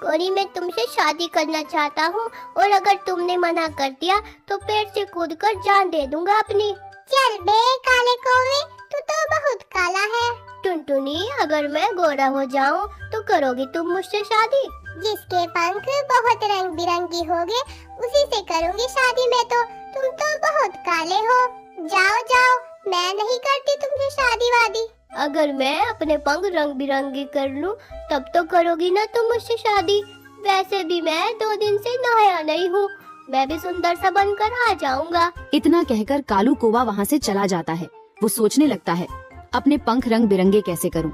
टुनटुनी, मैं तुमसे शादी करना चाहता हूँ और अगर तुमने मना कर दिया तो पेड़ से कूदकर जान दे दूंगा अपनी। चल बे काले कौवे, तू तो बहुत काला है। टुनटुनी, अगर मैं गोरा हो जाऊँ तो करोगी तुम मुझसे शादी? जिसके पंख बहुत रंग बिरंगी होंगे उसी से करूँगी शादी मैं तो। तुम तो बहुत काले हो। जाओ जाओ, मैं नहीं करती तुमसे शादी वादी। अगर मैं अपने पंख रंग बिरंगे कर लूं तब तो करोगी ना तुम मुझसे शादी? वैसे भी मैं 2 दिन से नहाया नहीं हूँ, मैं भी सुंदर सा बनकर आ जाऊंगा। इतना कहकर कालू कौवा वहाँ से चला जाता है। वो सोचने लगता है अपने पंख रंग बिरंगे कैसे करूं।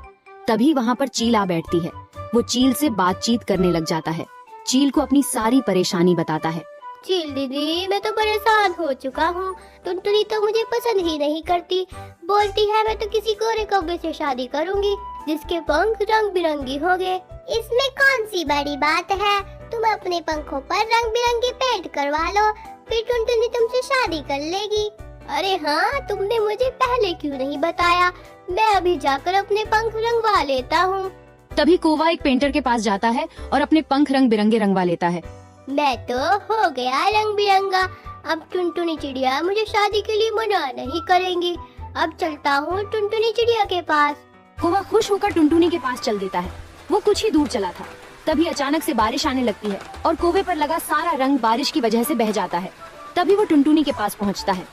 तभी वहाँ पर चील आ बैठती है। वो चील से बातचीत करने लग जाता है। चील को अपनी सारी परेशानी बताता है। चील दीदी, मैं तो परेशान हो चुका हूँ। टुनटुनी तो मुझे पसंद ही नहीं करती, बोलती है मैं तो किसी गोरे कौवे से शादी करूंगी जिसके पंख रंग बिरंगी होंगे। इसमें कौन सी बड़ी बात है, तुम अपने पंखों पर रंग बिरंगे पेंट करवा लो, फिर टुनटुनी तुमसे शादी कर लेगी। अरे हाँ, तुमने मुझे पहले क्यों नहीं बताया? मैं अभी जाकर अपने पंख रंगवा लेता हूँ। तभी कौवा एक पेंटर के पास जाता है और अपने पंख रंग बिरंगे रंगवा लेता है। मैं तो हो गया रंग बिरंगा। अब टुनटुनी चिड़िया मुझे शादी के लिए मना नहीं करेंगी। अब चलता हूँ टुनटुनी चिड़िया के पास। कौवा खुश होकर टुनटुनी के पास चल देता है। वो कुछ ही दूर चला था, तभी अचानक से बारिश आने लगती है और कौवे पर लगा सारा रंग बारिश की वजह से बह जाता है। तभी वो टुनटुनी के पास पहुँचता है।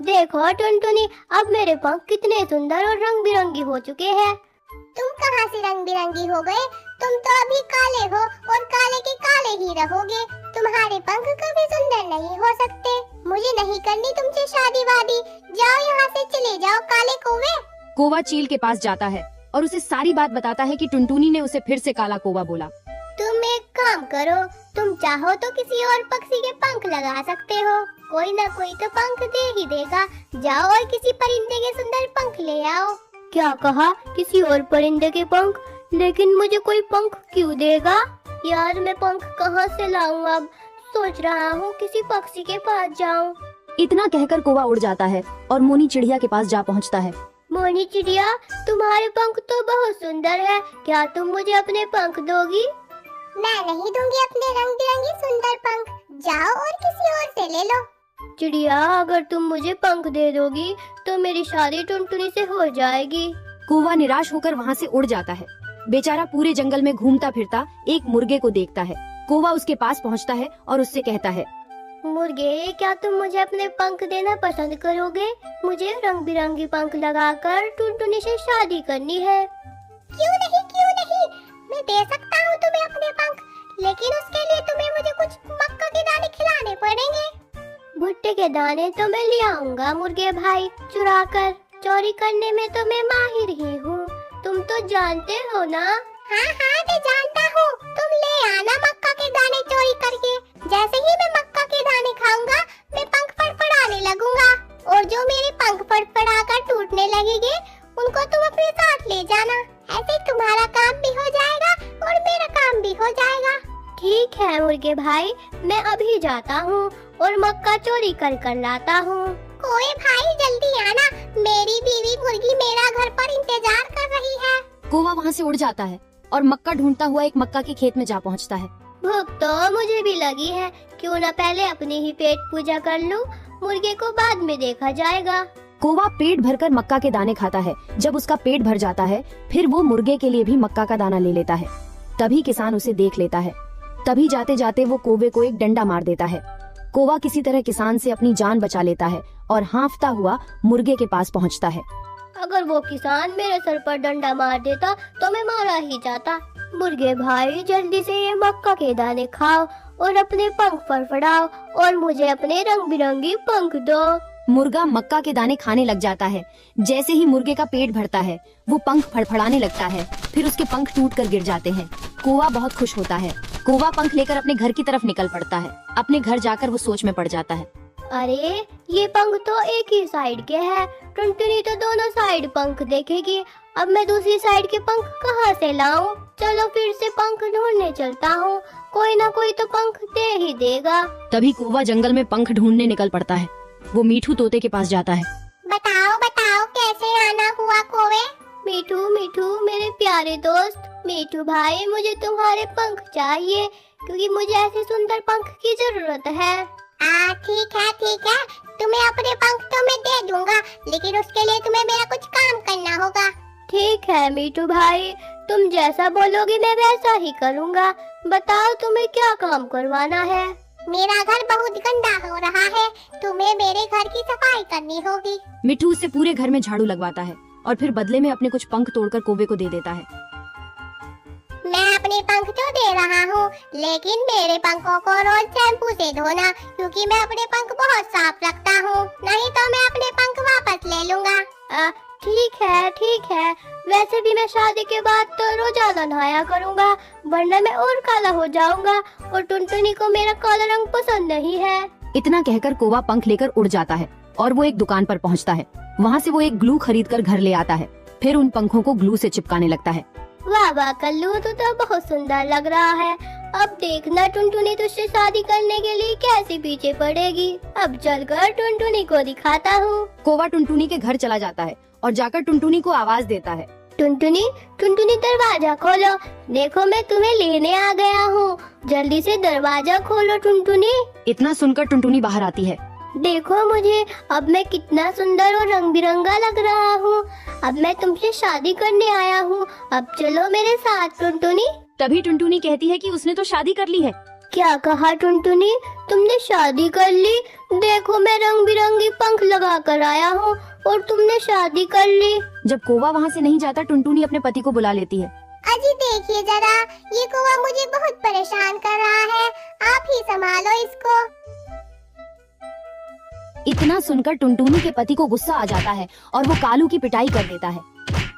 देखो टुनटुनी, अब मेरे पंख कितने सुंदर और रंग बिरंगे हो चुके हैं। तुम कहाँ से रंग बिरंगी हो गए? तुम तो अभी काले हो और काले के काले ही रहोगे। तुम्हारे पंख कभी सुंदर नहीं हो सकते। मुझे नहीं करनी तुमसे शादी वादी। जाओ यहाँ से, चले जाओ काले कौवे। कौवा चील के पास जाता है और उसे सारी बात बताता है कि टुनटुनी ने उसे फिर से काला कौवा बोला। तुम एक काम करो, तुम चाहो तो किसी और पक्षी के पंख लगा सकते हो, कोई ना कोई तो पंख दे ही देगा। जाओ और किसी परिंदे के सुंदर पंख ले आओ। क्या कहा? किसी और परिंदे के पंख? लेकिन मुझे कोई पंख क्यों देगा? यार, मैं पंख कहाँ से लाऊं? अब सोच रहा हूँ किसी पक्षी के पास जाऊं। इतना कहकर कौवा उड़ जाता है और मोनी चिड़िया के पास जा पहुँचता है। मोनी चिड़िया, तुम्हारे पंख तो बहुत सुंदर है, क्या तुम मुझे अपने पंख दोगी? मैं नहीं दूंगी अपने रंग बिरंगे सुंदर पंख। जाओ और किसी और से ले लो। चिड़िया, अगर तुम मुझे पंख दे दोगी तो मेरी शादी टुनटुनी से हो जाएगी। कौवा निराश होकर वहाँ से उड़ जाता है। बेचारा पूरे जंगल में घूमता फिरता एक मुर्गे को देखता है। कौवा उसके पास पहुँचता है और उससे कहता है, मुर्गे, क्या तुम मुझे अपने पंख देना पसंद करोगे? मुझे रंग बिरंगी पंख लगाकर टुनटुनी से शादी करनी है। क्यों नहीं, मैं दे सकता हूँ तुम्हें अपने पंख, लेकिन उसके लिए तुम्हें मुझे कुछ मक्का के दाने खिलाने पड़ेंगे। भुट्टे के दाने तो मैं ले आऊंगा मुर्गे भाई, चुरा कर। चोरी करने में तो मैं माहिर ही हूँ, तुम तो जानते हो ना। हाँ, मैं जानता हूँ। तुम ले आना मक्का के दाने चोरी करके। जैसे ही मैं मक्का के दाने खाऊंगा, मैं पंख फड़फड़ाने लगूंगा, और जो मेरे पंख फड़फड़ाकर टूटने लगेंगे उनको तुम अपने साथ ले जाना। ऐसे तुम्हारा काम भी हो जाएगा और मेरा काम भी हो जाएगा। ठीक है मुर्गे भाई, मैं अभी जाता हूँ और मक्का चोरी कर लाता हूँ। कोई भाई जल्दी आना, मेरी बीवी मुर्गी मेरा घर पर इंतजार कर रही है। कौवा वहाँ से उड़ जाता है और मक्का ढूंढता हुआ एक मक्का के खेत में जा पहुँचता है। भूख तो मुझे भी लगी है, क्यों न पहले अपनी ही पेट पूजा कर लूं, मुर्गे को बाद में देखा जाएगा। कौवा पेट भरकर मक्का के दाने खाता है। जब उसका पेट भर जाता है, फिर वो मुर्गे के लिए भी मक्का का दाना ले लेता है। तभी किसान उसे देख लेता है। तभी जाते जाते वो कौवे को एक डंडा मार देता है। कौवा किसी तरह किसान से अपनी जान बचा लेता है और हाँफता हुआ मुर्गे के पास पहुँचता है। अगर वो किसान मेरे सर पर डंडा मार देता तो मैं मारा ही जाता। मुर्गे भाई, जल्दी से ये मक्का के दाने खाओ और अपने पंख फड़फड़ाओ और मुझे अपने रंग बिरंगी पंख दो। मुर्गा मक्का के दाने खाने लग जाता है। जैसे ही मुर्गे का पेट भरता है, वो पंख फड़फड़ाने लगता है। फिर उसके पंख टूटकर गिर जाते हैं। कौवा बहुत खुश होता है। कौवा पंख लेकर अपने घर की तरफ निकल पड़ता है। अपने घर जाकर वो सोच में पड़ जाता है। अरे, ये पंख तो एक ही साइड के हैं, टुनटुनी तो दोनों साइड पंख देखेगी। अब मैं दूसरी साइड के पंख कहाँ से लाऊं? चलो फिर से पंख ढूंढने चलता हूँ, कोई ना कोई तो पंख दे ही देगा। तभी कौवा जंगल में पंख ढूंढने निकल पड़ता है। वो मीठू तोते के पास जाता है। बताओ कैसे आना हुआ कौवे? मीठू मीठू मेरे प्यारे दोस्त, मीठू भाई मुझे तुम्हारे पंख चाहिए क्योंकि मुझे ऐसे सुंदर पंख की जरूरत है। ठीक है, तुम्हें अपने पंख तो मैं दे दूंगा, लेकिन उसके लिए तुम्हें मेरा कुछ काम करना होगा। ठीक है मीठू भाई, तुम जैसा बोलोगे मैं वैसा ही करूँगा। बताओ तुम्हें क्या काम करवाना है? मेरा घर बहुत गंदा हो रहा है, तुम्हें मेरे घर की सफाई करनी होगी। मिट्ठू उससे पूरे घर में झाड़ू लगवाता है और फिर बदले में अपने कुछ पंख तोड़कर कौवे को दे देता है। मैं अपने पंख तो दे रहा हूँ, लेकिन मेरे पंखों को रोज शैम्पू से धोना, क्योंकि मैं अपने पंख बहुत साफ रखता हूँ, नहीं तो मैं अपने पंख वापस ले लूँगा। ठीक है, वैसे भी मैं शादी के बाद तो रोजाना नहाया करूँगा, वरना मैं और काला हो जाऊँगा और टुनटुनी को मेरा काला रंग पसंद नहीं है। इतना कहकर कौवा पंख लेकर उड़ जाता है और वो एक दुकान पर पहुंचता है। वहाँ से वो एक ग्लू खरीदकर घर ले आता है, फिर उन पंखों को ग्लू से चिपकाने लगता है। वाह कल्लू, तो बहुत सुंदर लग रहा है। अब देखना टुनटुनी तुझसे शादी करने के लिए कैसे पीछे पड़ेगी। अब चलकर टुनटुनी को दिखाता हूँ। कौवा टुनटुनी के घर चला जाता है और जाकर टुनटुनी को आवाज देता है, टुनटुनी टुनटुनी दरवाजा खोलो, देखो मैं तुम्हें लेने आ गया हूँ, जल्दी से दरवाजा खोलो टुनटुनी। इतना सुनकर टुनटुनी बाहर आती है। देखो मुझे, अब मैं कितना सुंदर और रंग बिरंगा लग रहा हूँ। अब मैं तुमसे शादी करने आया हूँ, अब चलो मेरे साथ टुनटुनी। तभी टुनटुनी कहती है कि उसने तो शादी कर ली है। क्या कहा टुनटुनी? तुमने शादी कर ली? देखो मैं रंग बिरंगी पंख लगा कर आया हूँ और तुमने शादी कर ली। जब कौवा वहाँ से नहीं जाता, टुनटुनी अपने पति को बुला लेती है। अजी देखिए जरा, ये कौवा मुझे बहुत परेशान कर रहा है, आप ही संभालो इसको। इतना सुनकर टुनटुनी के पति को गुस्सा आ जाता है और वो कालू की पिटाई कर देता है।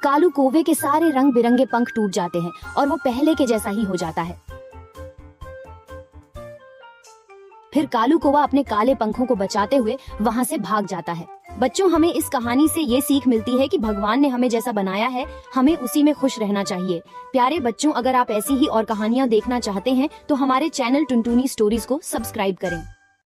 कालू कौवे के सारे रंग बिरंगे पंख टूट जाते हैं और वो पहले के जैसा ही हो जाता है। फिर कालू कौवा अपने काले पंखों को बचाते हुए वहाँ से भाग जाता है। बच्चों, हमें इस कहानी से ये सीख मिलती है कि भगवान ने हमें जैसा बनाया है, हमें उसी में खुश रहना चाहिए। प्यारे बच्चों, अगर आप ऐसी ही और कहानियाँ देखना चाहते हैं तो हमारे चैनल टुनटुनी स्टोरीज को सब्सक्राइब करें।